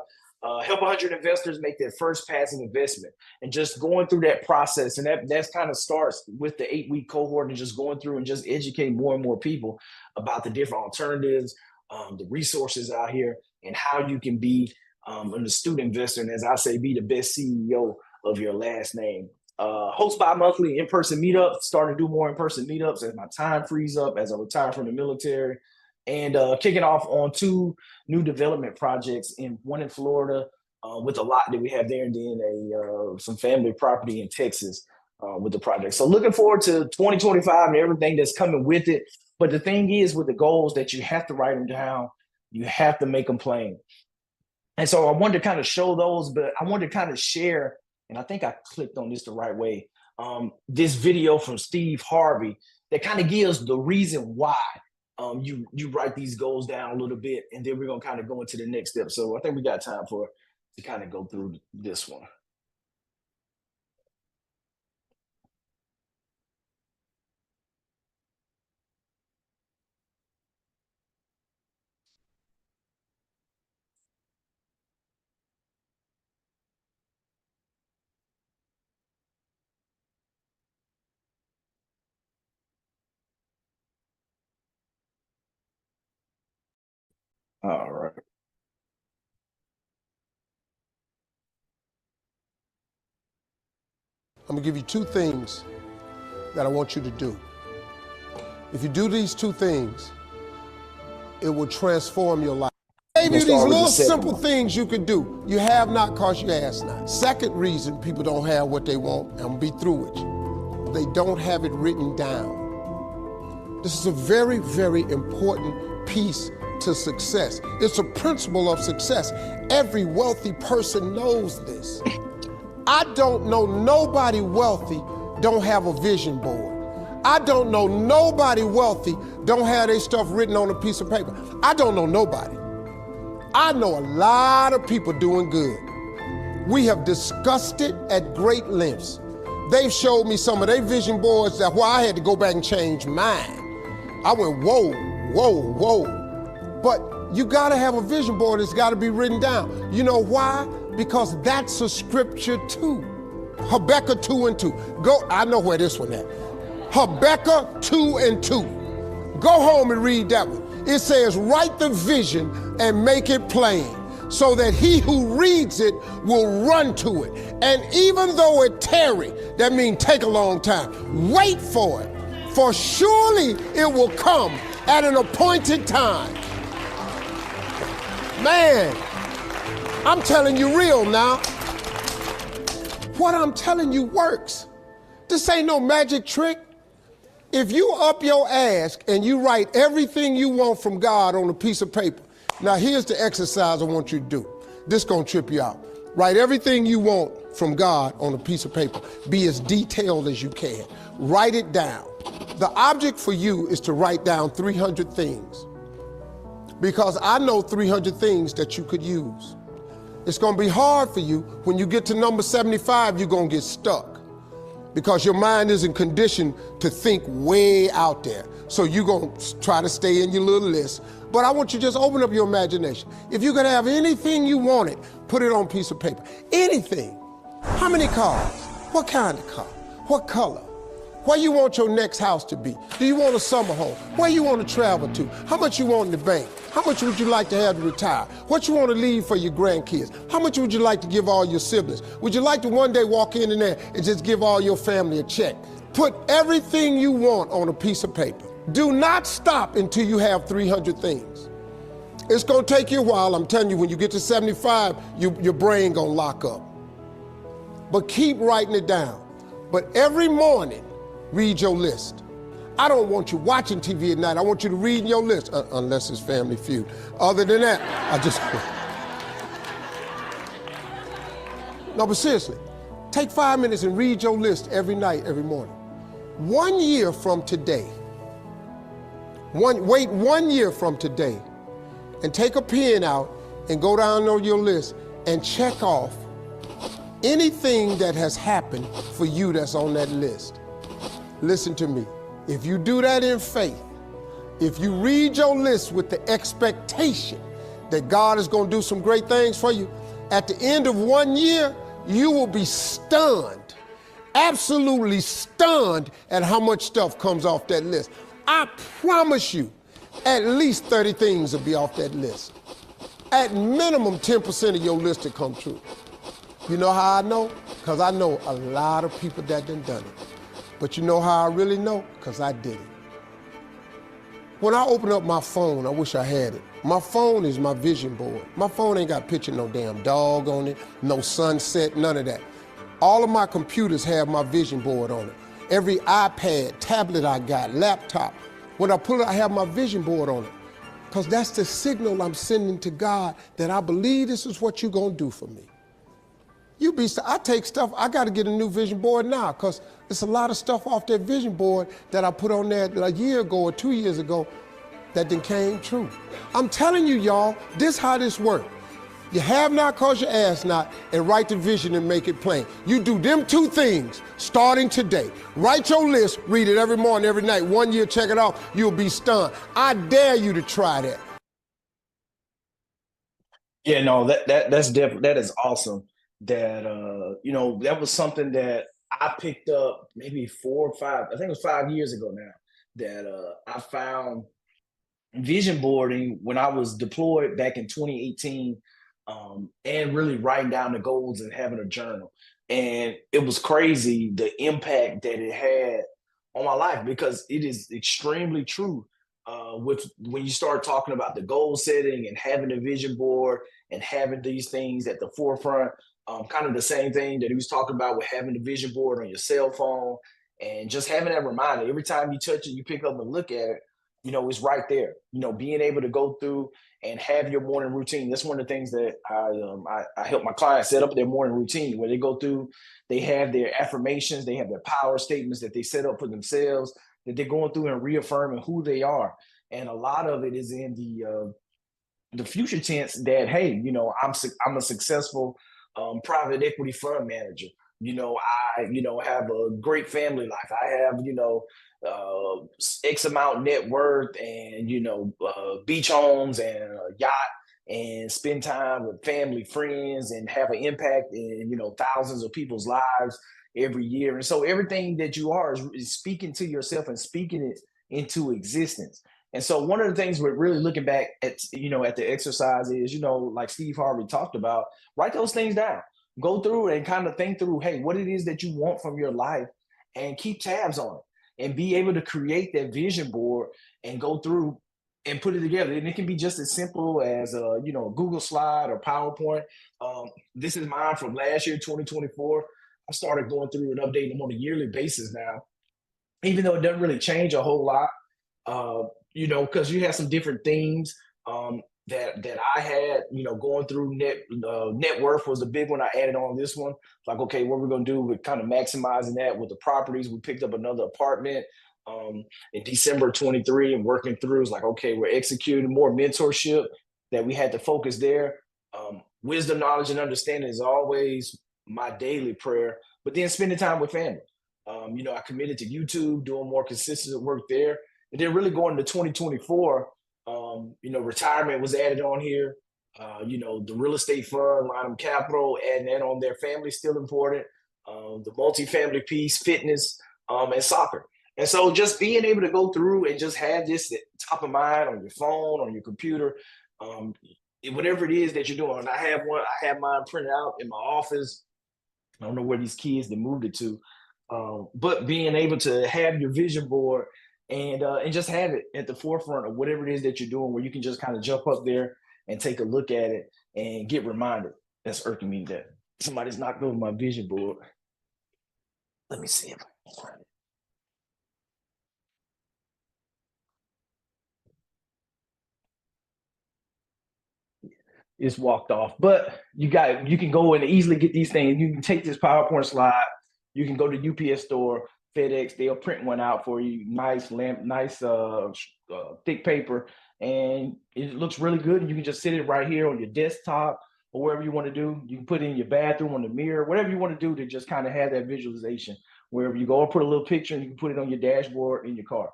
Help 100 investors make their first passive investment, and just going through that process. And that's kind of starts with the 8-week cohort, and just going through and just educate more and more people about the different alternatives, the resources out here, and how you can be an astute investor, and as I say, be the best CEO of your last name. Host bi-monthly in-person meetups, starting to do more in-person meetups as my time frees up as I retire from the military, and kicking off on 2 new development projects, one in Florida with a lot that we have there, and then some family property in Texas with the project. So looking forward to 2025 and everything that's coming with it. But the thing is with the goals that you have to write them down, you have to make them plain. And so I wanted to kind of show those, but I wanted to kind of share, and I think I clicked on this the right way, this video from Steve Harvey that kind of gives the reason why you write these goals down a little bit, and then we're going to kind of go into the next step. So I think we got time to kind of go through this one. All right. I'm gonna give you 2 things that I want you to do. If you do these 2 things, it will transform your life. I gave you these little simple things you could do. You have not because you ask not. Second reason people don't have what they want, and I'm gonna be through with you. They don't have it written down. This is a very, very important piece to success. It's a principle of success. Every wealthy person knows this. I don't know nobody wealthy don't have a vision board. I don't know nobody wealthy don't have their stuff written on a piece of paper. I don't know nobody. I know a lot of people doing good. We have discussed it at great lengths. They've showed me some of their vision boards that I had to go back and change mine. I went, whoa, whoa, whoa. But you gotta have a vision board. It's gotta be written down. You know why? Because that's a scripture too. Habakkuk 2 and 2. Go, I know where this one at. Habakkuk 2 and 2. Go home and read that one. It says, write the vision and make it plain so that he who reads it will run to it. And even though it tarry, that means take a long time, wait for it. For surely it will come at an appointed time. Man, I'm telling you real now. What I'm telling you works. This ain't no magic trick. If you up your ass and you write everything you want from God on a piece of paper, now here's the exercise I want you to do. This gonna trip you out. Write everything you want from God on a piece of paper. Be as detailed as you can. Write it down. The object for you is to write down 300 things. Because I know 300 things that you could use. It's gonna be hard for you. When you get to number 75, you're gonna get stuck because your mind isn't conditioned to think way out there. So you're gonna try to stay in your little list. But I want you to just open up your imagination. If you could have anything you wanted, put it on a piece of paper. Anything. How many cars? What kind of car? What color? Where you want your next house to be? Do you want a summer home? Where you want to travel to? How much you want in the bank? How much would you like to have to retire? What you want to leave for your grandkids? How much would you like to give all your siblings? Would you like to one day walk in there and just give all your family a check? Put everything you want on a piece of paper. Do not stop until you have 300 things. It's gonna take you a while. I'm telling you, when you get to 75, your brain gonna lock up. But keep writing it down. But every morning, read your list. I don't want you watching TV at night. I want you to read your list, unless it's Family Feud. Other than that, I just... No, but seriously, take 5 minutes and read your list every night, every morning. 1 year from today, wait 1 year from today, and take a pen out and go down on your list and check off anything that has happened for you that's on that list. Listen to me. If you do that in faith, if you read your list with the expectation that God is going to do some great things for you, at the end of 1 year, you will be stunned, absolutely stunned at how much stuff comes off that list. I promise you, at least 30 things will be off that list. At minimum, 10% of your list will come true. You know how I know? Because I know a lot of people that done it. But you know how I really know? Because I did it. When I open up my phone, I wish I had it. My phone is my vision board. My phone ain't got a picture of no damn dog on it, no sunset, none of that. All of my computers have my vision board on it. Every iPad, tablet I got, laptop, when I pull it, I have my vision board on it. Because that's the signal I'm sending to God that I believe this is what you're going to do for me. I take stuff, I got to get a new vision board now because there's a lot of stuff off that vision board that I put on there a year ago or 2 years ago that then came true. I'm telling you, y'all, this how this works. You have not cause you ask not, and write the vision and make it plain. You do them two things starting today. Write your list, read it every morning, every night. 1 year, check it out, you'll be stunned. I dare you to try that. Yeah, no, that's different. That is awesome. That that was something that I picked up maybe 4 or 5, I think it was 5 years ago now, that I found vision boarding when I was deployed back in 2018, and really writing down the goals and having a journal. And it was crazy the impact that it had on my life because it is extremely true. With when you start talking about the goal setting and having a vision board and having these things at the forefront, kind of the same thing that he was talking about with having the vision board on your cell phone and just having that reminder every time you touch it, you pick up and look at it, it's right there. Being able to go through and have your morning routine. That's one of the things that I help my clients set up their morning routine where they go through, they have their affirmations, they have their power statements that they set up for themselves, that they're going through and reaffirming who they are. And a lot of it is in the future tense that, hey, I'm a successful private equity fund manager. I have a great family life. I have X amount net worth and beach homes and a yacht and spend time with family, friends, and have an impact in thousands of people's lives every year. And so everything that you are is speaking to yourself and speaking it into existence. And so one of the things we're really looking back at, at the exercise is, like Steve Harvey talked about, write those things down. Go through and kind of think through, hey, what it is that you want from your life and keep tabs on it and be able to create that vision board and go through and put it together. And it can be just as simple as, a Google slide or PowerPoint. This is mine from last year, 2024. I started going through and updating them on a yearly basis now, even though it doesn't really change a whole lot. Because you have some different themes that I had, going through net worth was the big one. I added on this one. Like, okay, what we're gonna do with kind of maximizing that with the properties. We picked up another apartment in December 23 and working through. It's like, okay, we're executing more mentorship that we had to focus there. Wisdom, knowledge, and understanding is always my daily prayer. But then spending time with family. I committed to YouTube, doing more consistent work there. And then really going to 2024, retirement was added on here. The real estate fund, Line Capital, adding that on there. Family still important. The multifamily piece, fitness, and soccer. And so just being able to go through and just have this top of mind on your phone, on your computer, whatever it is that you're doing. And I have mine printed out in my office. I don't know where these kids, they moved it to. But being able to have your vision board and just have it at the forefront of whatever it is that you're doing, where you can just kind of jump up there and take a look at it and get reminded. That's irking me that somebody's knocked over my vision board. Let me see if I can find it. It's walked off, but you can go and easily get these things. You can take this PowerPoint slide. You can go to UPS store, FedEx. They'll print one out for you. Nice thick paper, and it looks really good. And you can just sit it right here on your desktop or wherever you want to do. You can put it in your bathroom on the mirror, whatever you want to do to just kind of have that visualization. Wherever you go, or put a little picture, and you can put it on your dashboard in your car.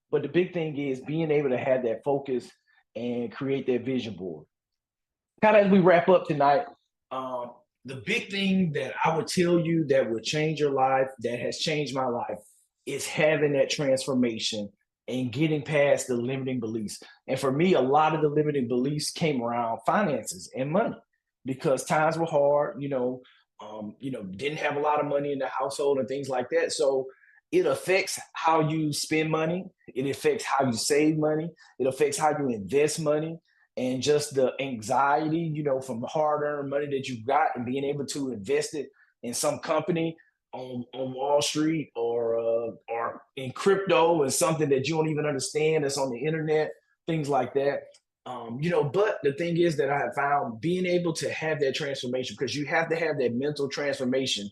But the big thing is being able to have that focus and create that vision board. Kind of as we wrap up tonight, the big thing that I would tell you that would change your life, that has changed my life, is having that transformation and getting past the limiting beliefs. And for me, a lot of the limiting beliefs came around finances and money because times were hard, didn't have a lot of money in the household and things like that. So it affects how you spend money. It affects how you save money. It affects how you invest money and just the anxiety, from the hard-earned money that you got and being able to invest it in some company on Wall Street or in crypto and something that you don't even understand that's on the internet, things like that. But the thing is that I have found being able to have that transformation, because you have to have that mental transformation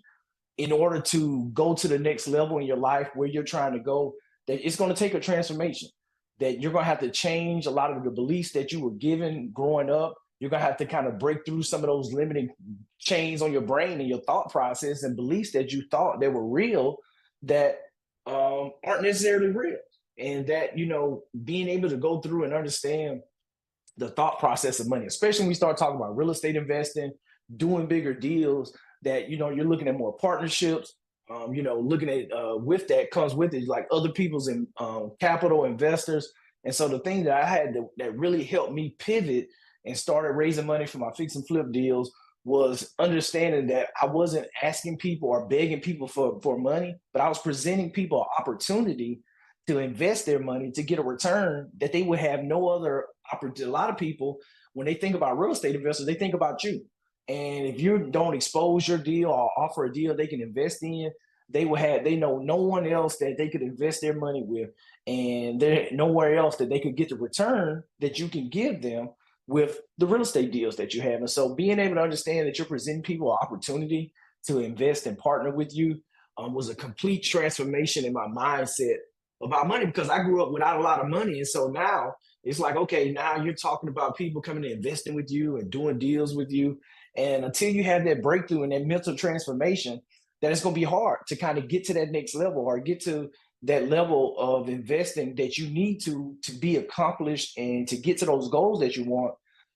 in order to go to the next level in your life where you're trying to go, that it's going to take a transformation, that you're going to have to change a lot of the beliefs that you were given growing up. You're going to have to kind of break through some of those limiting chains on your brain and your thought process and beliefs that you thought they were real that aren't necessarily real. And that, being able to go through and understand the thought process of money, especially when we start talking about real estate investing, doing bigger deals, that you're looking at more partnerships. Looking at with that comes with it like other people's capital investors. And so the thing that I had that really helped me pivot and started raising money for my fix and flip deals was understanding that I wasn't asking people or begging people for money, but I was presenting people an opportunity to invest their money to get a return that they would have no other opportunity. A lot of people, when they think about real estate investors, they think about you. And if you don't expose your deal or offer a deal they can invest in, they know no one else that they could invest their money with, and there nowhere else that they could get the return that you can give them with the real estate deals that you have. And so being able to understand that you're presenting people an opportunity to invest and partner with you was a complete transformation in my mindset about money, because I grew up without a lot of money. And so now it's like, okay, now you're talking about people coming and investing with you and doing deals with you. And until you have that breakthrough and that mental transformation, that it's going to be hard to kind of get to that next level or get to that level of investing that you need to be accomplished and to get to those goals that you want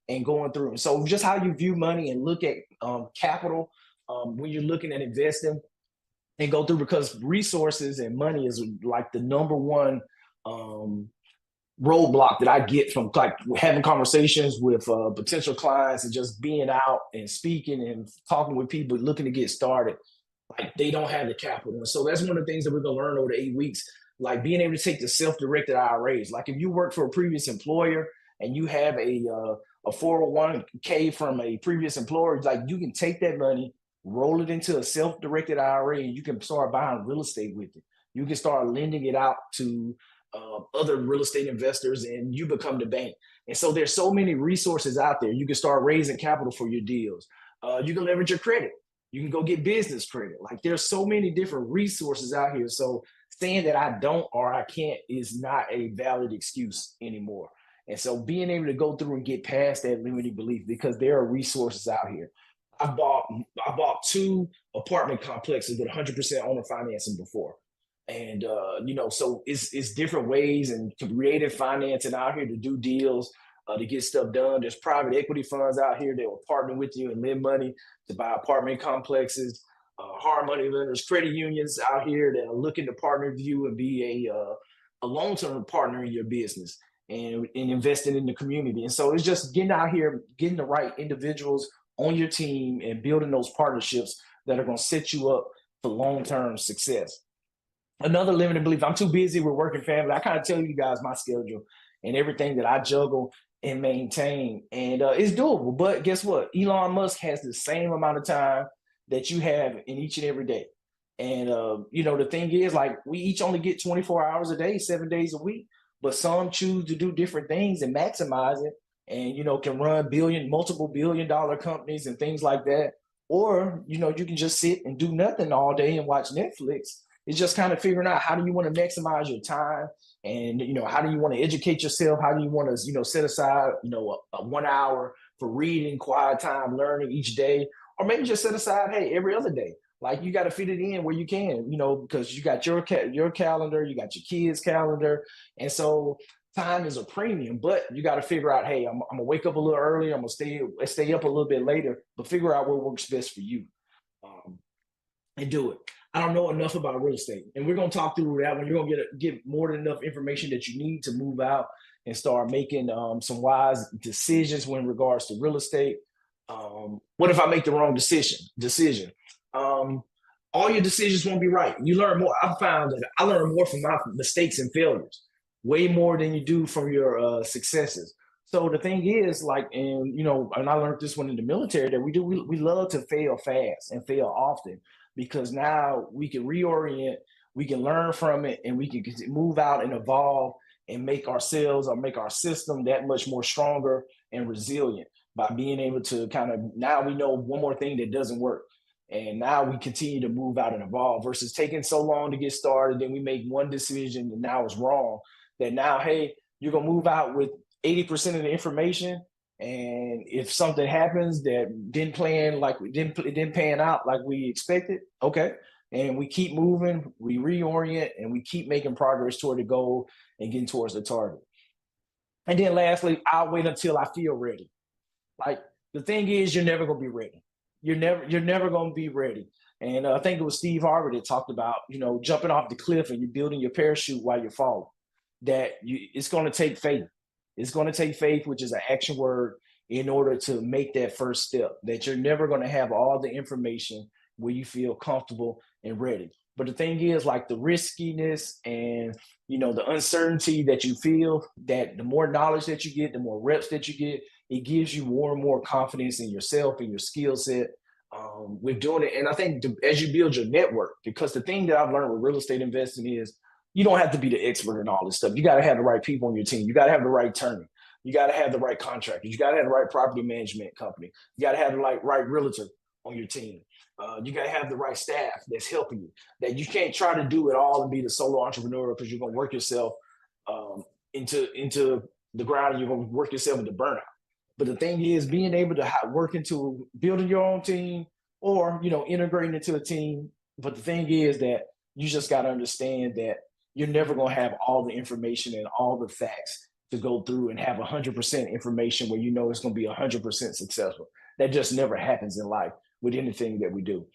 and going through. And so just how you view money and look at capital when you're looking at investing and go through, because resources and money is like the number one roadblock that I get from like having conversations with potential clients and just being out and speaking and talking with people looking to get started. Like they don't have the capital. And so that's one of the things that we're going to learn over the 8 weeks, like being able to take the self-directed IRAs. Like if you work for a previous employer and you have a 401k from a previous employer, like you can take that money, roll it into a self-directed IRA, and you can start buying real estate with it. You can start lending it out to other real estate investors, and you become the bank. And so there's so many resources out there. You can start raising capital for your deals. You can leverage your credit. You can go get business credit. Like there's so many different resources out here. So saying that I don't or I can't is not a valid excuse anymore. And so being able to go through and get past that limiting belief, because there are resources out here. I bought 2 apartment complexes with 100% owner financing before. And so it's different ways and creative financing out here to do deals, to get stuff done. There's private equity funds out here that will partner with you and lend money to buy apartment complexes. Hard money lenders, credit unions out here that are looking to partner with you and be a long-term partner in your business and investing in the community. And so it's just getting out here, getting the right individuals on your team and building those partnerships that are going to set you up for long-term success. Another limiting belief: I'm too busy with work and family. I kind of tell you guys my schedule and everything that I juggle and maintain, and it's doable. But guess what? Elon Musk has the same amount of time that you have in each and every day. And the thing is, like, we each only get 24 hours a day, 7 days a week. But some choose to do different things and maximize it, and can run multiple billion-dollar companies and things like that. Or you can just sit and do nothing all day and watch Netflix. It's just kind of figuring out, how do you want to maximize your time, and how do you want to educate yourself? How do you want to set aside a 1 hour for reading, quiet time, learning each day, or maybe just set aside, hey, every other day. Like you got to fit it in where you can, because you got your calendar, you got your kids' calendar, and so time is a premium. But you got to figure out, hey, I'm gonna wake up a little early, I'm gonna stay up a little bit later, but figure out what works best for you, and do it. I don't know enough about real estate. And we're going to talk through that when you're going to get more than enough information that you need to move out and start making some wise decisions when regards to real estate. What if I make the wrong decision? All your decisions won't be right. You learn more. I found that I learn more from my mistakes and failures, way more than you do from your successes. So the thing is, like, and I learned this one in the military that we love to fail fast and fail often because now we can reorient, we can learn from it, and we can move out and evolve and make ourselves or make our system that much more stronger and resilient by being able to kind of now we know one more thing that doesn't work. And now we continue to move out and evolve versus taking so long to get started. Then we make one decision and now it's wrong. That now, hey, you're going to move out with 80% of the information. And if something happens that didn't plan like we didn't pan out like we expected, okay. And we keep moving, we reorient, and we keep making progress toward the goal and getting towards the target. And then lastly, I'll wait until I feel ready. Like the thing is, you're never going to be ready. You're never going to be ready. And I think it was Steve Harvey that talked about, jumping off the cliff and you're building your parachute while you're falling. It's going to take faith. It's going to take faith, which is an action word, in order to make that first step. That you're never going to have all the information where you feel comfortable and ready. But the thing is, like the riskiness and the uncertainty that you feel, that the more knowledge that you get, the more reps that you get, it gives you more and more confidence in yourself and your skill set with doing it. And I think as you build your network, because the thing that I've learned with real estate investing is you don't have to be the expert in all this stuff. You got to have the right people on your team. You got to have the right attorney. You got to have the right contractors. You got to have the right property management company. You got to have the right realtor on your team. You got to have the right staff that's helping you. That you can't try to do it all and be the solo entrepreneur because you're going to work yourself into the ground and you're going to work yourself into burnout. But the thing is, being able to work into building your own team or integrating into a team. But the thing is that you just got to understand that you're never going to have all the information and all the facts to go through and have 100% information where it's going to be 100% successful. That just never happens in life with anything that we do.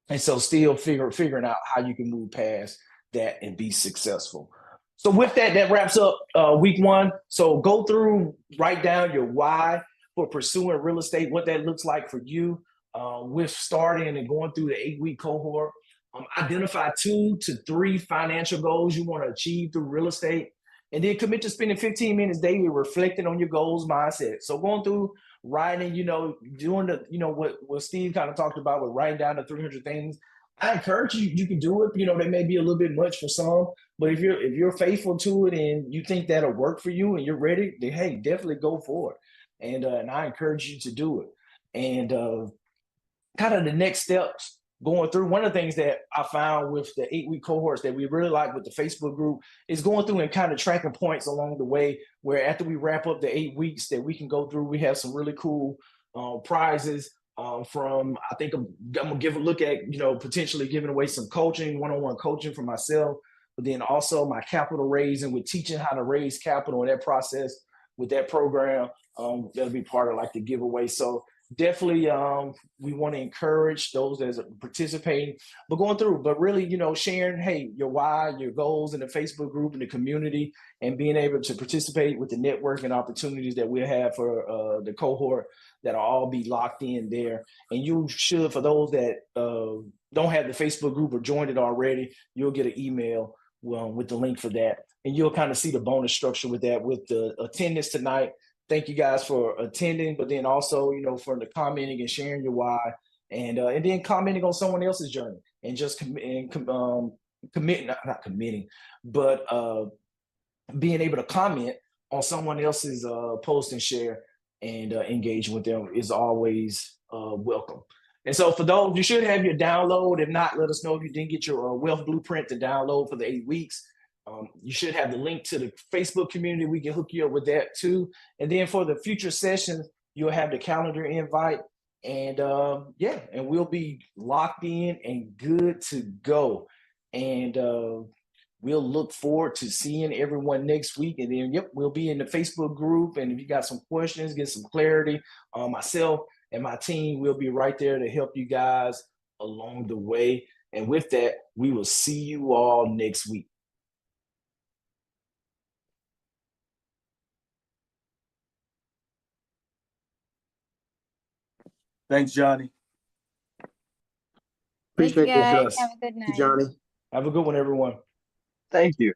And so still figuring out how you can move past that and be successful. So with that wraps up week one. So go through, write down your why for pursuing real estate, what that looks like for you with starting and going through the 8-week cohort. Identify 2 to 3 financial goals you want to achieve through real estate, and then commit to spending 15 minutes daily reflecting on your goals mindset. So going through writing, doing the, what Steve kind of talked about with writing down the 300 things. I encourage you, you can do it. They may be a little bit much for some, but if you're faithful to it and you think that'll work for you and you're ready, then hey, definitely go for it. And I encourage you to do it. And kind of the next steps going through, one of the things that I found with the 8-week cohorts that we really like with the Facebook group is going through and kind of tracking points along the way, where after we wrap up the 8 weeks that we can go through, we have some really cool prizes from, I think I'm gonna give a look at, potentially giving away some coaching, one-on-one coaching for myself, but then also my capital raising with teaching how to raise capital in that process with that program. That'll be part of like the giveaway. So definitely we want to encourage those that are participating, but going through, but really, sharing, hey, your why, your goals in the Facebook group and the community, and being able to participate with the networking opportunities that we'll have for the cohort that'll all be locked in there. And you should, for those that don't have the Facebook group or joined it already, you'll get an email with the link for that. And you'll kind of see the bonus structure with that, with the attendance tonight. Thank you guys for attending, but then also, for the commenting and sharing your why, and then commenting on someone else's journey, and just being able to comment on someone else's post and share, and engage with them is always welcome. And so for those, you should have your download. If not, let us know if you didn't get your wealth blueprint to download for the 8 weeks. You should have the link to the Facebook community. We can hook you up with that too. And then for the future sessions, you'll have the calendar invite. And and we'll be locked in and good to go. And we'll look forward to seeing everyone next week. And then, we'll be in the Facebook group. And if you got some questions, get some clarity, myself and my team will be right there to help you guys along the way. And with that, we will see you all next week. Thanks, Johnny. Appreciate Thanks, guys. Gus. Have a good night. Johnny. Have a good one, everyone. Thank you.